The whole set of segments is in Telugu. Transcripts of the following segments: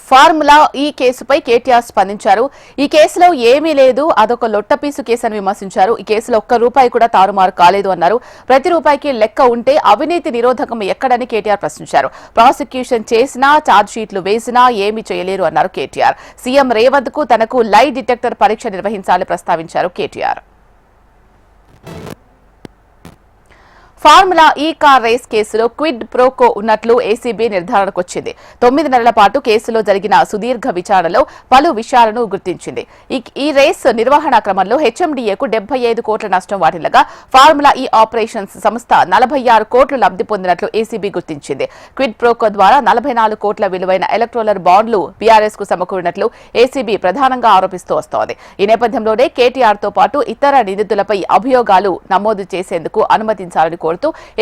ఫార్ములా ఈ కేసుపై కేటీఆర్ స్పందించారు. ఈ కేసులో ఏమీ లేదు, అదొక లొట్టపీసు కేసు అని విమర్శించారు. ఈ కేసులో ఒక్క రూపాయి కూడా తారుమారు కాలేదు అన్నారు. ప్రతి రూపాయికి లెక్క ఉంటే అవినీతి నిరోధకం ఎక్కడని కేటీఆర్ ప్రశ్నించారు. ప్రాసిక్యూషన్ చేసినా ఛార్జ్షీట్లు వేసినా ఏమీ చేయలేరు అన్నారు కేటీఆర్. సీఎం రేవంత్ కు తనకు లై డిటెక్టర్ పరీక్ష నిర్వహించాలని ప్రస్తావించారు కేటీఆర్. ఫార్ములా ఈ కార్ రేస్ కేసులో క్విడ్ ప్రోకో ఉన్నట్లు ఏసీబీ నిర్ధారణకు వచ్చింది. 9 నెలల పాటు కేసులో జరిగిన సుదీర్ఘ విచారణలో పలు విషయాలను గుర్తించింది. ఈ రేస్ నిర్వహణ క్రమంలో హెచ్ఎండీఏకు 75 కోట్ల నష్టం వాటిల్లగా ఫార్ములా ఈ ఆపరేషన్స్ సంస్థ 46 కోట్లు లబ్ధి పొందినట్లు ఏసీబీ గుర్తించింది. క్విడ్ ప్రోకో ద్వారా 44 కోట్ల విలువైన ఎలక్ట్రోలర్ బాండ్లు బీఆర్ఎస్ కు సమకూరినట్లు ఏసీబీ ప్రధానంగా ఆరోపిస్తూ వస్తోంది. ఈ నేపథ్యంలోనే కేటీఆర్ తో పాటు ఇతర నిందితులపై అభియోగాలు నమోదు చేసేందుకు అనుమతించాలని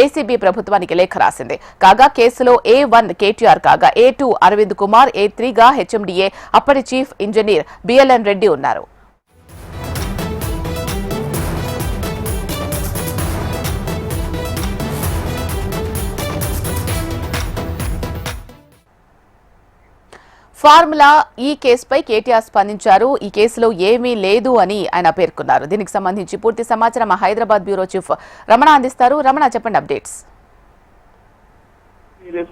ఏసీబీ ప్రభుత్వానికి లేఖ రాసింది. కాగా కేసులో A1 కేటీఆర్ కాగా A2 అరవింద్ కుమార్, A3 గా హెచ్ఎండీఏ అప్పటి చీఫ్ ఇంజనీర్ బిఎల్ఎన్ రెడ్డి ఉన్నారు. ఫార్ములా ఈ కేసుపై కేటీఆర్ స్పందించారు. ఈ కేసులో ఏమీ లేదు అని ఆయన పేర్కొన్నారు. దీనికి సంబంధించి పూర్తి సమాచారం మా హైదరాబాద్ బ్యూరో చీఫ్ రమణ అందిస్తారు. రమణ, చెప్పండి అప్డేట్స్.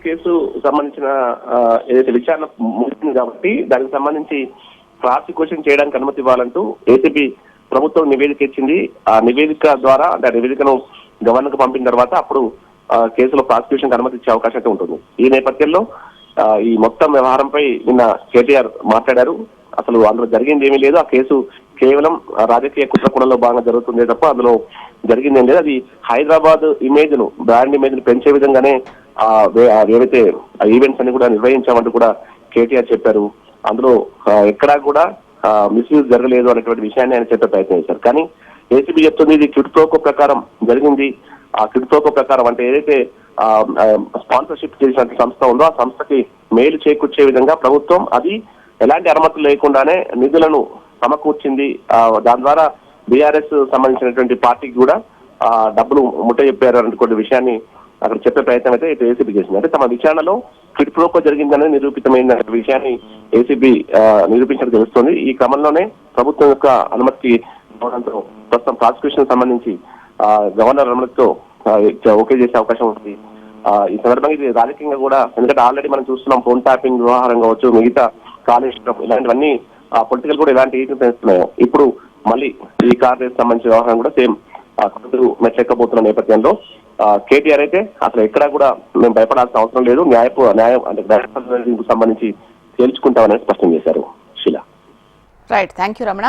కేసు సంబంధించిన ఏదైతే విచారణ ముగిసింది కాబట్టి దానికి సంబంధించి ప్రాసిక్యూషన్ చేయడానికి అనుమతి ఇవ్వాలంటూ ఏసీబీ ప్రభుత్వం నివేదిక ఇచ్చింది. ఆ నివేదిక ద్వారా అంటే నివేదికను గవర్నర్ కు పంపిన తర్వాత అప్పుడు కేసులో ప్రాసిక్యూషన్ అనుమతి ఇచ్చే అవకాశం అయితే ఉంటుంది. ఈ నేపథ్యంలో ఈ మొత్తం వ్యవహారంపై నిన్న కేటీఆర్ మాట్లాడారు. అసలు అందులో జరిగింది ఏమీ లేదు, ఆ కేసు కేవలం రాజకీయ కుట్రకోణంలో భాగంగా జరుగుతుందే తప్ప అందులో జరిగింది ఏం లేదు. అది హైదరాబాద్ ఇమేజ్ ను, బ్రాండ్ ఇమేజ్ ను పెంచే విధంగానే ఏవైతే ఈవెంట్స్ అన్ని కూడా నిర్వహించామంటూ కూడా కేటీఆర్ చెప్పారు. అందులో ఎక్కడా కూడా మిస్యూజ్ జరగలేదు అనేటువంటి విషయాన్ని ఆయన చెప్పే ప్రయత్నం చేశారు. కానీ ఏసీబీ చెప్తుంది ఇది క్విడ్ ప్రోకో ప్రకారం జరిగింది. ఆ క్విడ్ ప్రోకో ప్రకారం అంటే ఏదైతే స్పాన్సర్షిప్ చేసిన సంస్థ ఉందో ఆ సంస్థకి మేలు చేకూర్చే విధంగా ప్రభుత్వం అది ఎలాంటి అనుమతులు లేకుండానే నిధులను సమకూర్చింది. దాని ద్వారా బీఆర్ఎస్ సంబంధించినటువంటి పార్టీకి కూడా డబ్బులు ముట్ట చెప్పారు అనేటువంటి విషయాన్ని అక్కడ చెప్పే ప్రయత్నం అయితే ఏసీబీ చేసింది. అంటే తమ విచారణలో క్విడ్ ప్రోకో జరిగిందనే నిరూపితమైన విషయాన్ని ఏసీబీ నిరూపించడం తెలుస్తోంది. ఈ క్రమంలోనే ప్రభుత్వం యొక్క అనుమతి అవడంతో ప్రస్తుతం ప్రాసిక్యూషన్ సంబంధించి గవర్నర్ అనుమతితో ఓకే చేసే అవకాశం ఉంది. ఈ సందర్భంగా ఇది రాజకీయంగా కూడా, ఎందుకంటే ఆల్రెడీ మనం చూస్తున్నాం ఫోన్ ట్యాపింగ్ వ్యవహారం కావచ్చు, మిగతా కాళేశ్వరం ఇలాంటివన్నీ పొలిటికల్ కూడా ఎలాంటి ఈటలు పెంచుతున్నాయో ఇప్పుడు మళ్ళీ ఈ కార్ రేస్ సంబంధించిన వ్యవహారం కూడా సేమ్ మెట్లెక్కబోతున్న నేపథ్యంలో కేటీఆర్ అయితే అసలు ఎక్కడా కూడా మేము భయపడాల్సిన అవసరం లేదు, న్యాయం అంటే సంబంధించి తేల్చుకుంటామని స్పష్టం చేశారు. Sheela. Right, thank you Ramana.